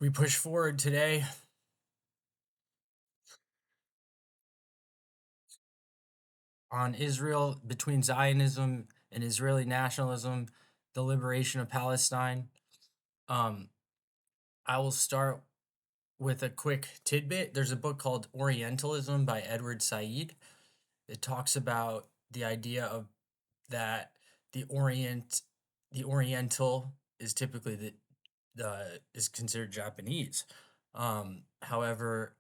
We push forward today on Israel between Zionism and Israeli nationalism, the liberation of Palestine. Um, I will start with a quick tidbit. There's a book called Orientalism by Edward Said. It talks about the idea of that the Orient, the Oriental is typically the is considered Japanese. However,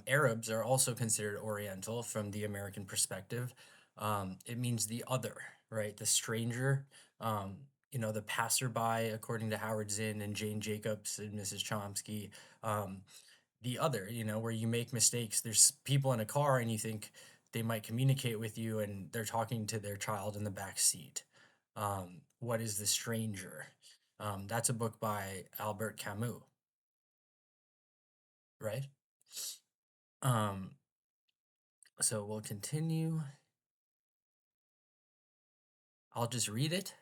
Arabs are also considered Oriental from the American perspective. It means the other, right? The stranger, um, the passerby, according to Howard Zinn and Jane Jacobs and Mrs. Chomsky. Um, the other, where you make mistakes. There's people in a car and you think they might communicate with you and they're talking to their child in the back seat. What is the stranger? That's a book by Albert Camus, right? Um, so we'll continue. I'll just read it.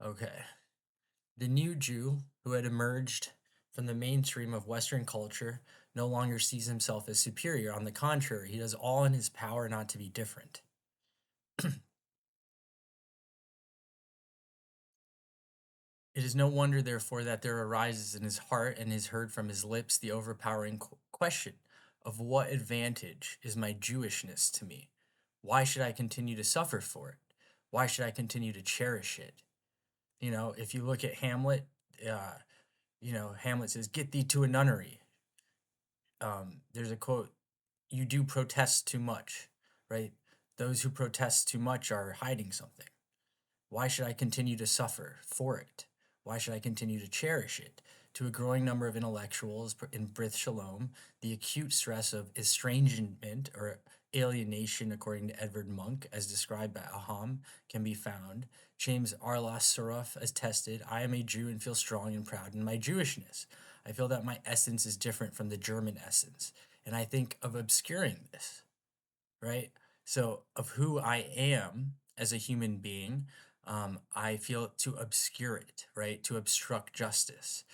Okay. The new Jew who had emerged from the mainstream of Western culture no longer sees himself as superior. On the contrary, he does all in his power not to be different. It is no wonder, therefore, that there arises in his heart and is heard from his lips the overpowering question of what advantage is my Jewishness to me? Why should I continue to suffer for it? Why should I continue to cherish it? If you look at Hamlet, uh, Hamlet says, "Get thee to a nunnery." There's a quote, "You do protest too much," right? Those who protest too much are hiding something. Why should I continue to suffer for it? Why should I continue to cherish it? To a growing number of intellectuals in Brith Shalom, the acute stress of estrangement or alienation, according to Edvard Munch, as described by Aham, can be found. James Arlas Saraf as tested, I am a Jew and feel strong and proud in my Jewishness. I feel that my essence is different from the German essence. And I think of obscuring this, right? So, of who I am as a human being, I feel to obscure it, right? To obstruct justice.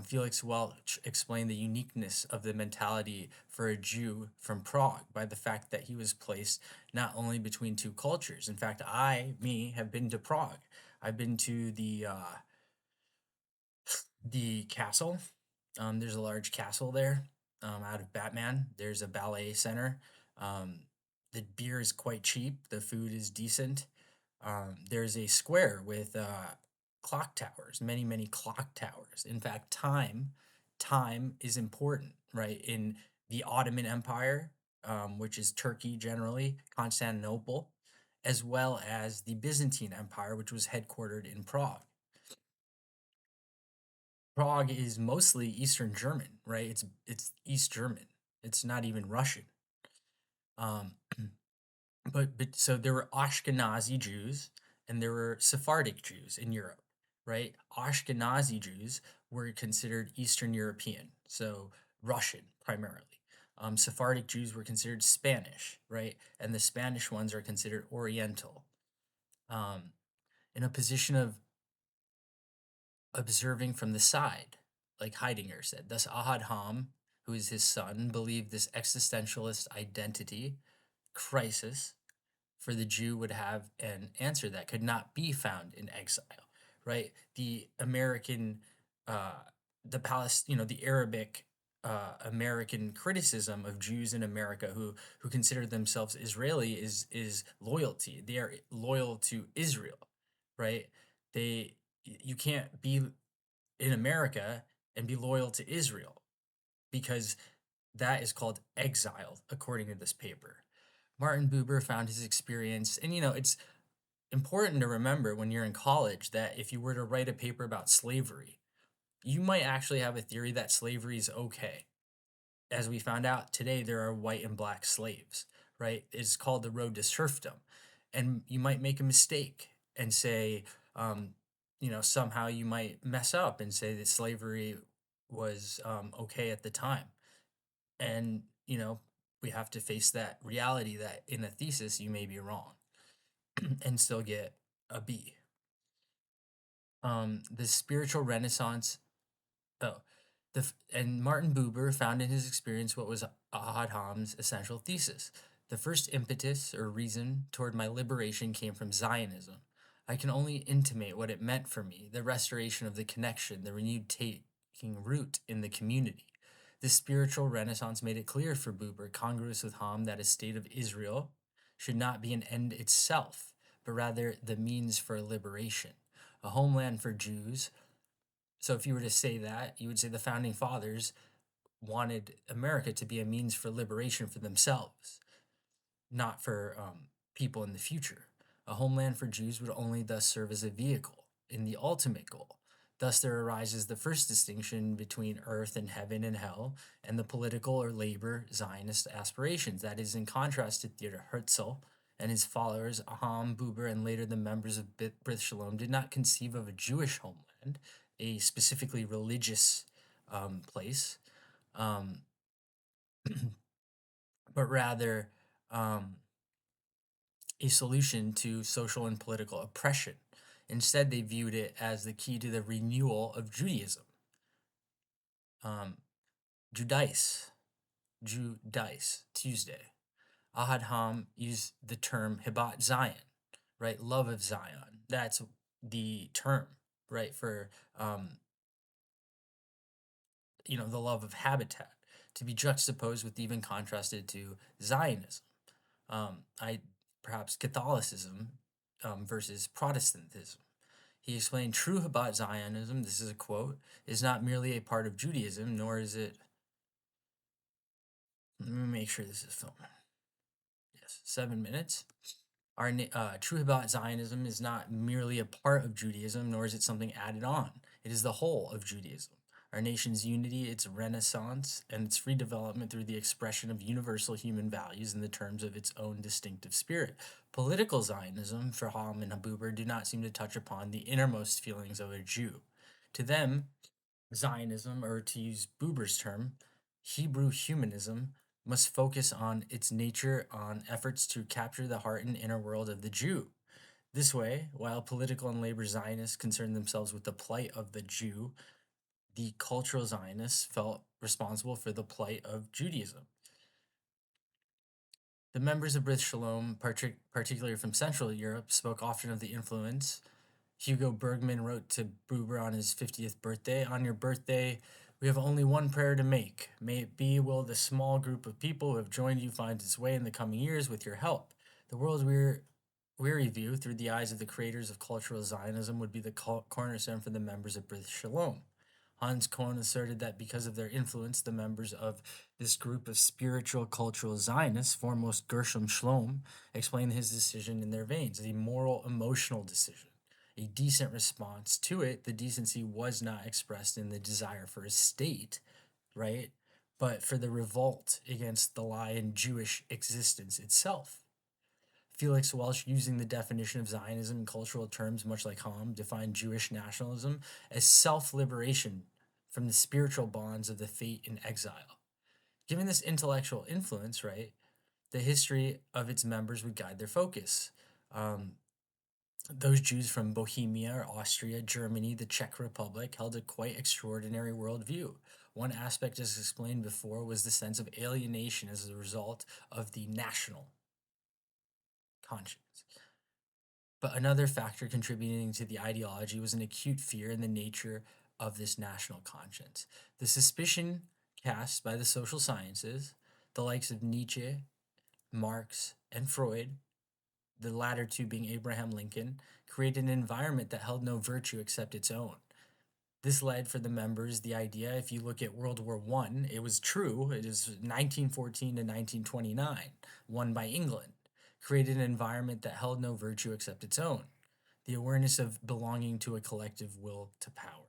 Felix Welch explained the uniqueness of the mentality for a Jew from Prague by the fact that he was placed not only between two cultures. In fact, have been to Prague. I've been to the castle. There's a large castle there. Out of Batman, there's a ballet center. Um, the beer is quite cheap. The food is decent. There's a square with clock towers, many, many clock towers. In fact, time is important, right? In the Ottoman Empire, which is Turkey generally, Constantinople, as well as the Byzantine Empire, which was headquartered in Prague. Prague is mostly Eastern German, right? It's East German. It's not even Russian. Um, but so there were Ashkenazi Jews and there were Sephardic Jews in Europe, right? Ashkenazi Jews were considered Eastern European, so Russian primarily. Sephardic Jews were considered Spanish, right? And the Spanish ones are considered Oriental. Um, in a position of observing from the side, like Heidegger said. Thus, Ahad Ham, who is his son, believed this existentialist identity crisis for the Jew would have an answer that could not be found in exile, right? The American, the Palestine, the Arabic American criticism of Jews in America who consider themselves Israeli is loyalty. They are loyal to Israel, right? They You can't be in America and be loyal to Israel because that is called exile, according to this paper. Martin Buber found his experience, and it's important to remember when you're in college that if you were to write a paper about slavery, you might actually have a theory that slavery is okay. As we found out today, there are white and black slaves, right? It's called the road to serfdom. And you might make a mistake and say, somehow you might mess up and say that slavery was okay at the time. And, we have to face that reality that in a thesis you may be wrong and still get a B. The spiritual renaissance. Oh, and Martin Buber found in his experience what was Ahad Ham's essential thesis. The first impetus or reason toward my liberation came from Zionism. I can only intimate what it meant for me, the restoration of the connection, the renewed taking root in the community. This spiritual renaissance made it clear for Buber, congruous with Ham, that a state of Israel should not be an end itself, but rather the means for liberation. A homeland for Jews. So if you were to say that, you would say the founding fathers wanted America to be a means for liberation for themselves, not for people in the future. A homeland for Jews would only thus serve as a vehicle in the ultimate goal. Thus, there arises the first distinction between earth and heaven and hell, and the political or labor Zionist aspirations. That is in contrast to Theodor Herzl and his followers, Aham, Buber, and later the members of Brit Shalom, did not conceive of a Jewish homeland, a specifically religious place, um, but rather um, a solution to social and political oppression. Instead, they viewed it as the key to the renewal of Judaism. Judice, Tuesday. Ahad Ham used the term Hibat Zion, right? Love of Zion. That's the term, right? For, the love of habitat, to be juxtaposed with, even contrasted to, Zionism. I perhaps Catholicism versus Protestantism. He explained true Chabad Zionism, this is a quote, is not merely a part of Judaism, nor is it. Let me make sure this is filmed. Yes, 7 minutes. Our true Chabad Zionism is not merely a part of Judaism, nor is it something added on. It is the whole of Judaism. Our nation's unity, its renaissance, and its free development through the expression of universal human values in the terms of its own distinctive spirit. Political Zionism, for Ham and Habuber, do not seem to touch upon the innermost feelings of a Jew. To them, Zionism, or to use Buber's term, Hebrew humanism, must focus on its nature on efforts to capture the heart and inner world of the Jew. This way, while political and labor Zionists concerned themselves with the plight of the Jew, the cultural Zionists felt responsible for the plight of Judaism. The members of Brit Shalom, particularly from Central Europe, spoke often of the influence. Hugo Bergman wrote to Buber on his 50th birthday, "On your birthday, we have only one prayer to make. May it be, will the small group of people who have joined you find its way in the coming years with your help. The world weary view through the eyes of the creators of cultural Zionism would be the cornerstone for the members of Brit Shalom." Hans Kohn asserted that because of their influence, the members of this group of spiritual cultural Zionists, foremost Gershom Schlom, explained his decision in their veins, a moral, emotional decision. A decent response to it. The decency was not expressed in the desire for a state, right? But for the revolt against the lie in Jewish existence itself. Felix Welsh, using the definition of Zionism in cultural terms, much like Ham, defined Jewish nationalism as self-liberation from the spiritual bonds of the fate in exile. Given this intellectual influence, right, the history of its members would guide their focus. Those Jews from Bohemia or Austria, Germany, the Czech Republic held a quite extraordinary worldview. One aspect, as explained before, was the sense of alienation as a result of the national conscience. But another factor contributing to the ideology was an acute fear in the nature of this national conscience. The suspicion cast by the social sciences, the likes of Nietzsche, Marx, and Freud, the latter two being Abraham Lincoln, created an environment that held no virtue except its own. This led for the members the idea, if you look at World War I, it was true, it is 1914 to 1929, won by England, created an environment that held no virtue except its own. The awareness of belonging to a collective will to power.